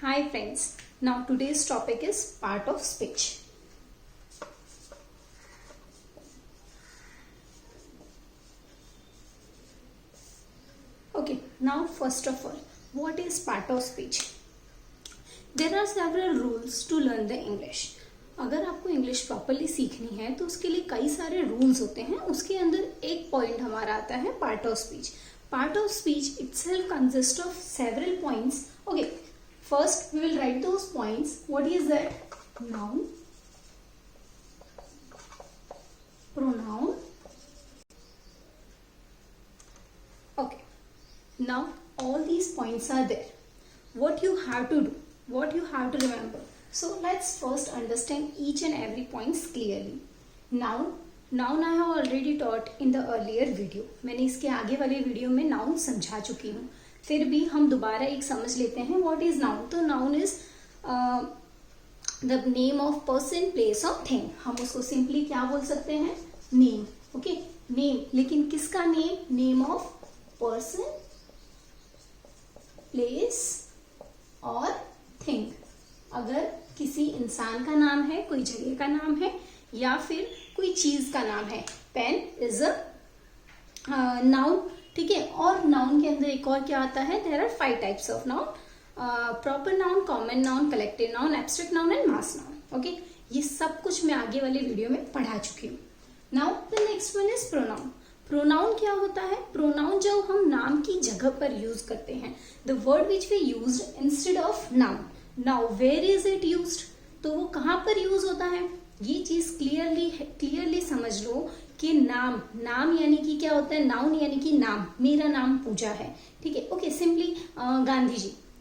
Hi friends, now today's topic is part of speech. Okay, now first of all, what is part of speech? There are several rules to learn the English. अगर आपको English properly सीखनी है तो उसके लिए कई सारे rules होते हैं. उसके अंदर एक पॉइंट हमारा आता है part of speech. Part of speech itself consists of several points. Okay, first we will write those points. What is that? Noun, pronoun. Okay, now all these points are there. What you have to do, what you have to remember. So let's first understand each and every points clearly. Noun I have already taught in the earlier video. मैंने इसके आगे वाले video में noun समझा चुकी हूँ. फिर भी हम दोबारा एक समझ लेते हैं. What is noun? तो noun is the name of person, place or thing. हम उसको simply क्या बोल सकते हैं? Name. Okay, name. लेकिन किसका name? Name of person, place और thing. अगर किसी इंसान का नाम है, कोई जगह का नाम है या फिर कोई चीज का नाम है. Pen is a noun. ठीक है. और नाउन के अंदर एक और क्या आता है? There are 5 types of noun. Proper noun, common noun, collective noun, abstract noun and mass noun. Okay, ये सब कुछ मैं आगे वाले वीडियो में पढ़ा चुकी हूँ. Now the next one is pronoun. Pronoun क्या होता है? प्रोनाउन जो हम नाम की जगह पर यूज करते हैं. The word which we use instead of noun. Now where is it used? तो वो कहाँ पर यूज होता है? ये चीज क्लियरली समझ लो कि नाम यानी कि क्या होता है? नाउन यानी कि नाम. मेरा नाम पूजा है. ठीक है. ओके, सिंपली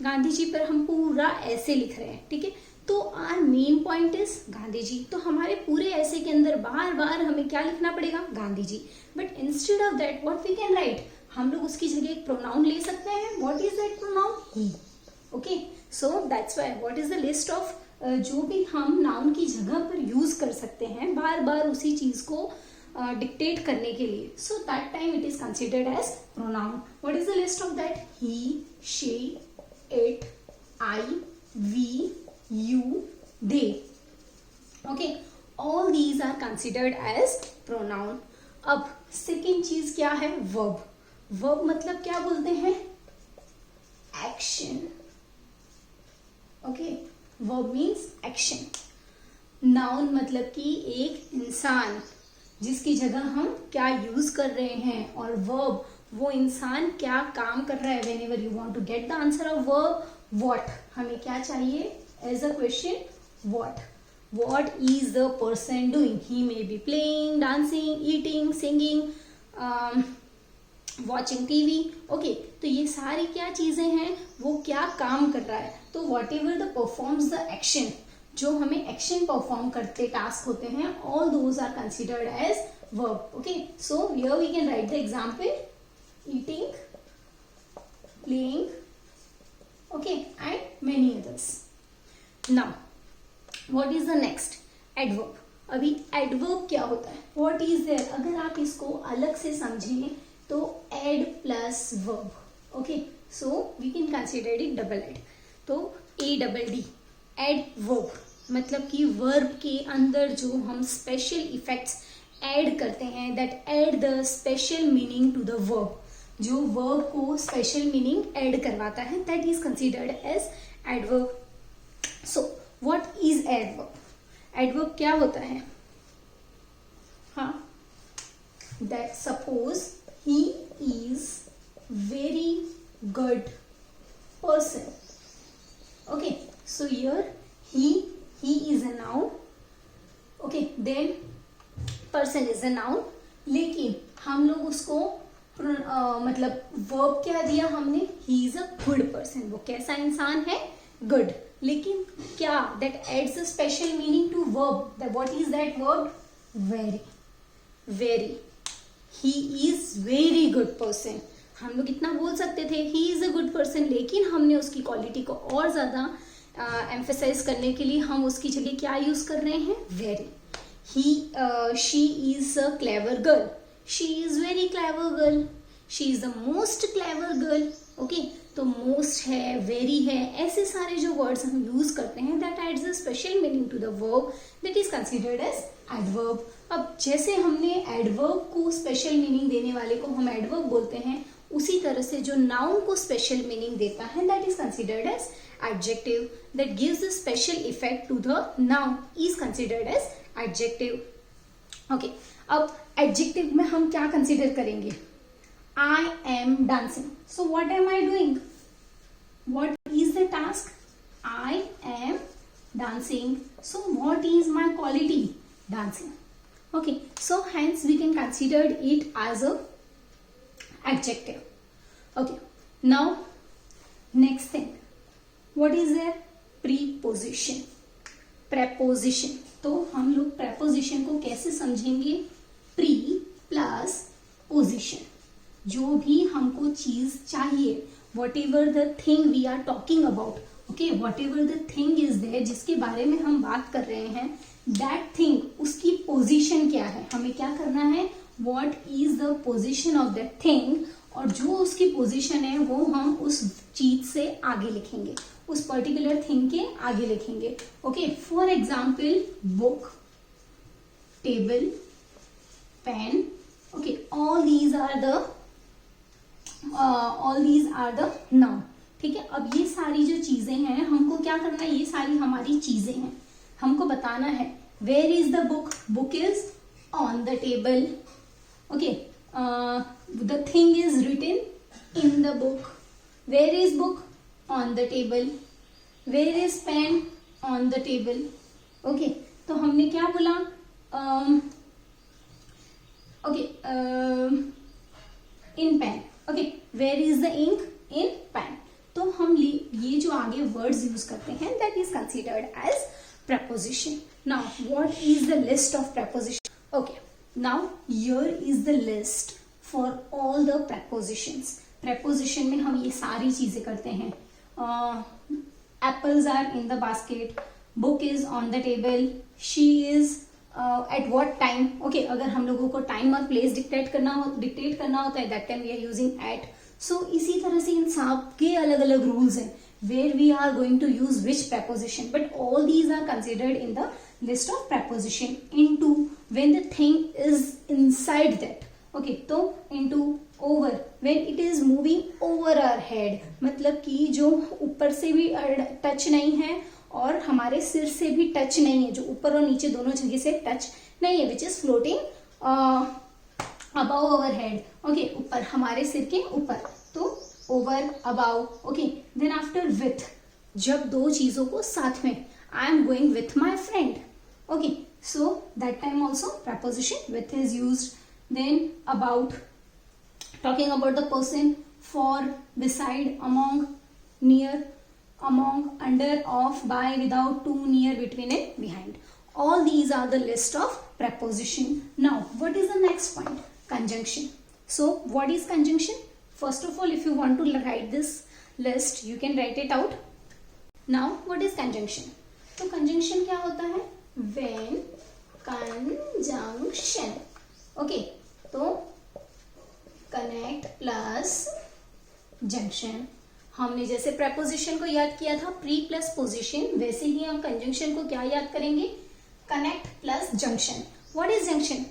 गांधी जी पर हम पूरा ऐसे लिख रहे हैं. ठीक है. तो our main point is Gandhi ji. तो हमारे पूरे ऐसे के अंदर बार बार हमें क्या लिखना पड़ेगा? Gandhi ji. But instead of that what we can write, हम लोग उसकी जगह एक प्रोनाउन ले सकते हैं. What is that pronoun? He. Okay, so that's why what is the list of जो भी हम नाउन की जगह पर यूज कर सकते हैं बार बार उसी चीज को डिक्टेट करने के लिए. So that time it is considered as pronoun. What is the list of that? He, she, it, I, we, you, they. Okay, all these are considered as pronoun. अब सेकेंड चीज क्या है? verb. verb मतलब क्या बोलते हैं? action. Okay, verb means action. noun मतलब कि एक इंसान जिसकी जगह हम क्या यूज कर रहे हैं, और verb वो इंसान क्या काम कर रहा है. whenever you want to get the answer of verb, what हमें क्या चाहिए as a question? what is the person doing? He may be playing, dancing, eating, singing, watching TV. okay, तो ये सारी क्या चीजें हैं? वो क्या काम कर रहा है. तो whatever the performs the action, जो हमें एक्शन परफॉर्म करते टास्क होते हैं, all those are considered as verb. okay, so here we can write the example: eating, playing, okay, and many others. Now what is the next? adverb. अभी adverb क्या होता है? what is there? अगर आप इसको अलग से समझें तो add plus verb. okay, so we can consider it double add. तो ADD, add verb मतलब कि verb के अंदर जो हम special effects add करते हैं, that add the special meaning to the verb. जो verb को special meaning add करवाता है, that is considered as adverb. So what is adverb? adverb क्या होता है? हाँ, that suppose he is very good person. okay, so here he is a noun. okay, then person is a noun. लेकिन हम लोग उसको मतलब verb क्या दिया हमने? he is a good person. वो कैसा इंसान है? good. लेकिन क्या? that adds a special meaning to verb. that what is that verb? very. he is very good person. हम लोग इतना बोल सकते थे he is a good person, लेकिन हमने उसकी क्वालिटी को और ज्यादा एम्फेसाइज करने के लिए हम उसकी जगह क्या यूज कर रहे हैं? very. she is a clever girl. she is very clever girl. she is the most clever girl. okay, तो मोस्ट जस्ट है, वेरी है, ऐसे सारे जो वर्ड्स हम यूज करते हैं that adds a special meaning to the verb that is considered as adverb. अब जैसे हमने एडवर्ब को स्पेशल मीनिंग देने वाले को हम एडवर्ब बोलते हैं, उसी तरह से जो नाउन को स्पेशल मीनिंग देता है that is considered as adjective, that gives a special effect to the noun is considered as adjective. Okay, अब एडजेक्टिव में हम क्या कंसिडर करेंगे? I am dancing. So what am I doing? What is the task? I am dancing. So what is my quality? Dancing. Okay, so hence we can consider it as a adjective. Okay, now next thing, what is their preposition? Preposition. तो हम लोग preposition को कैसे समझेंगे? Pre plus position. जो भी हमको चीज चाहिए, whatever the thing we are talking about, okay, whatever the thing is there, जिसके बारे में हम बात कर रहे हैं, दैट थिंग, उसकी पोजीशन क्या है, हमें क्या करना है, what is the position of that thing, और जो उसकी पोजीशन है वो हम उस चीज से आगे लिखेंगे, उस पर्टिकुलर थिंग के आगे लिखेंगे। Okay, for example book, table, pen, okay, all these are the noun. ठीक है, अब ये सारी जो चीजें हैं हमको क्या करना है, ये सारी हमारी चीजें हैं, हमको बताना है where is the book, book is on the table, okay, the thing is written in the book, where is book on the table, where is pen on the table. Okay, तो हमने क्या बोला, okay, in pen, okay, where is the ink in pen. तो हम ये जो आगे words use करते हैं that is considered as preposition. Now what is the list of preposition? Okay, now here is the list for all the prepositions. preposition में हम ये सारी चीजें करते हैं, apples are in the basket, book is on the table, she is at what time. Okay, अगर हम लोगों को टाइम और प्लेस डिक्टेट करना होता है that time we are using at. So इसी तरह से इन सब के अलग अलग रूल्स हैं where we are going to use which preposition, but all these are considered in the list of preposition into when the thing is inside that. Okay, तो into over when it is moving over our head, मतलब कि जो ऊपर से भी touch नहीं है और हमारे सिर से भी टच नहीं है, जो ऊपर और नीचे दोनों जगह से टच नहीं है, which is floating above our head. Okay, ऊपर हमारे सिर के ऊपर, तो over, above. Okay, then after with, जब दो चीजों को साथ में, I am going with my friend. Okay, so that time also preposition with is used. Then about, talking about the person, for, beside, among, near, among, under, of, by, without, to, near, between and behind. All these are the list of preposition. Now what is the next point? Conjunction. So what is conjunction? First of all, if you want to write this list, you can write it out. Now, what is conjunction? तो conjunction क्या होता है? When conjunction. Okay, तो connect plus junction. हमने जैसे preposition को याद किया था pre plus position, वैसे ही हम conjunction को क्या याद करेंगे? Connect plus junction. What is junction?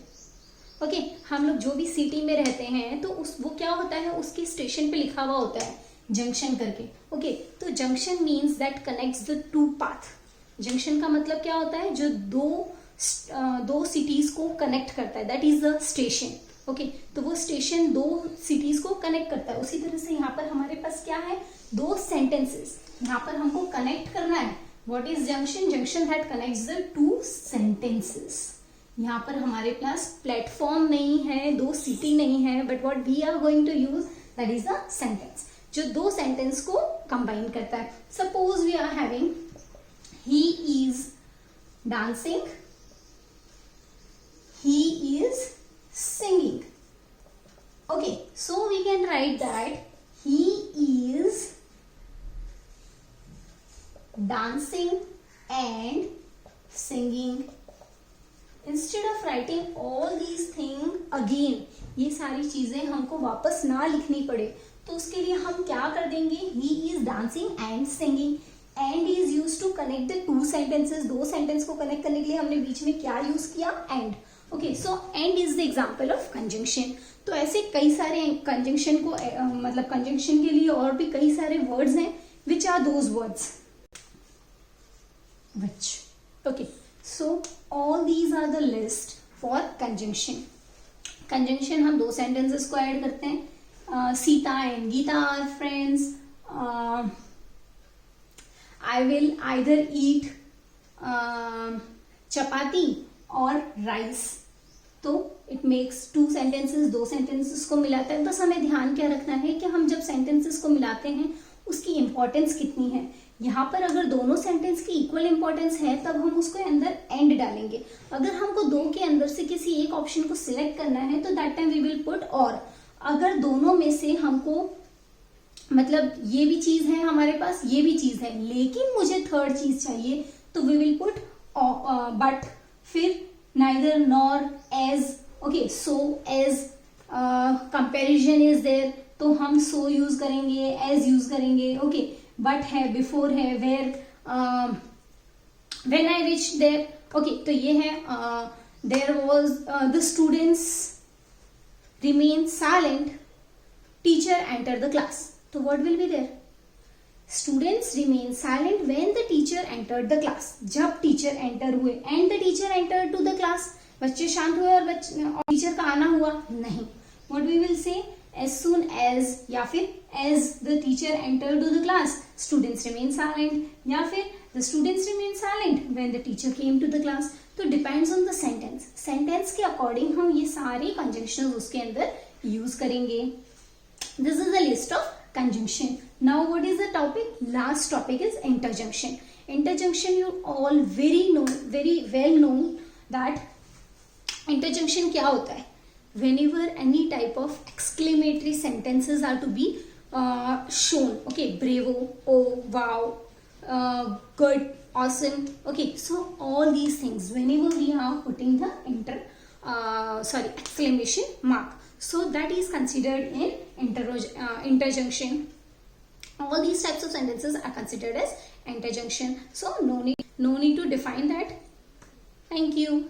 Okay, हम लोग जो भी सिटी में रहते हैं तो वो क्या होता है, उसके स्टेशन पे लिखा हुआ होता है जंक्शन करके। ओके, तो junction means that connects the two path. Junction का मतलब क्या होता है, जो दो सिटीज को कनेक्ट करता है, that is the station. Okay, तो वो स्टेशन दो सिटीज को कनेक्ट करता है। उसी तरह से यहाँ पर हमारे पास क्या है, दो सेंटेंसेस, यहाँ पर हमको कनेक्ट करना है। What is junction? Junction that connects the two sentences. यहाँ पर हमारे पास प्लेटफॉर्म नहीं है, दो सिटी नहीं है, but what we are going to use that is the sentence, जो दो सेंटेंस को कंबाइन करता है। Suppose we are having he is dancing, he is singing. Okay, so we can write that he is dancing and singing. Instead of writing all these thing again, ये सारी चीजें हमको वापस ना लिखनी पड़े, तो उसके लिए हम क्या कर देंगे, he is dancing and singing. And is use to connect the two sentences. दो सेंटेंस को कनेक्ट करने के लिए हमने बीच में क्या यूज किया, and. Okay, so and is the example of conjunction. तो ऐसे कई सारे कंजंक्शन को मतलब कंजंक्शन के लिए और भी कई सारे वर्ड्स हैं. Which are those words, which. Okay, so all these are the list for conjunction. Conjunction हम दो sentences को ऐड करते हैं. Sita and Gita are friends. I will either eat चपाती और राइस. तो इट मेक्स टू सेंटेंसेस, दो सेंटेंसेस को मिलाता है. बस हमें ध्यान क्या रखना है कि हम जब सेंटेंसेस को मिलाते हैं उसकी इंपॉर्टेंस कितनी है. यहाँ पर अगर दोनों सेंटेंस की इक्वल इंपॉर्टेंस है तब हम उसको अंदर एंड डालेंगे. अगर हमको दो के अंदर से किसी एक ऑप्शन को सिलेक्ट करना है तो that time we will put और. अगर दोनों में से हमको मतलब ये भी चीज है हमारे पास, ये भी चीज है, लेकिन मुझे थर्ड चीज चाहिए, तो वी विल पुट बट. फिर neither, nor, as. Okay, so, as. Comparison is there, तो हम सो यूज करेंगे, एज यूज करेंगे. ओके, बट है, बिफोर है, where, when I reach there. Okay, तो ये है there was the students remain silent, teacher enter the class. तो what will be there, students remain silent when the teacher entered the class. जब teacher enter हुए, and the teacher entered to the class. बच्चे शांत हुए और teacher का आना हुआ नहीं. What we will say, as soon as या फिर as the teacher entered to the class, students remain silent, या फिर the students remain silent when the teacher came to the class. तो depends on the sentence. Sentence के according हम ये सारे conjunctions उसके अंदर use करेंगे. This is the list of conjunction. Now what is the topic? Last topic is interjunction. Interjunction you all very well know that interjunction क्या होता है. Whenever any type of exclamatory sentences are to be shown. Okay, bravo, oh, wow, good, awesome. Okay, so all these things whenever we are putting the exclamation mark, so that is considered in interjunction. All these types of sentences are considered as interjunction. So no need to define that. Thank you.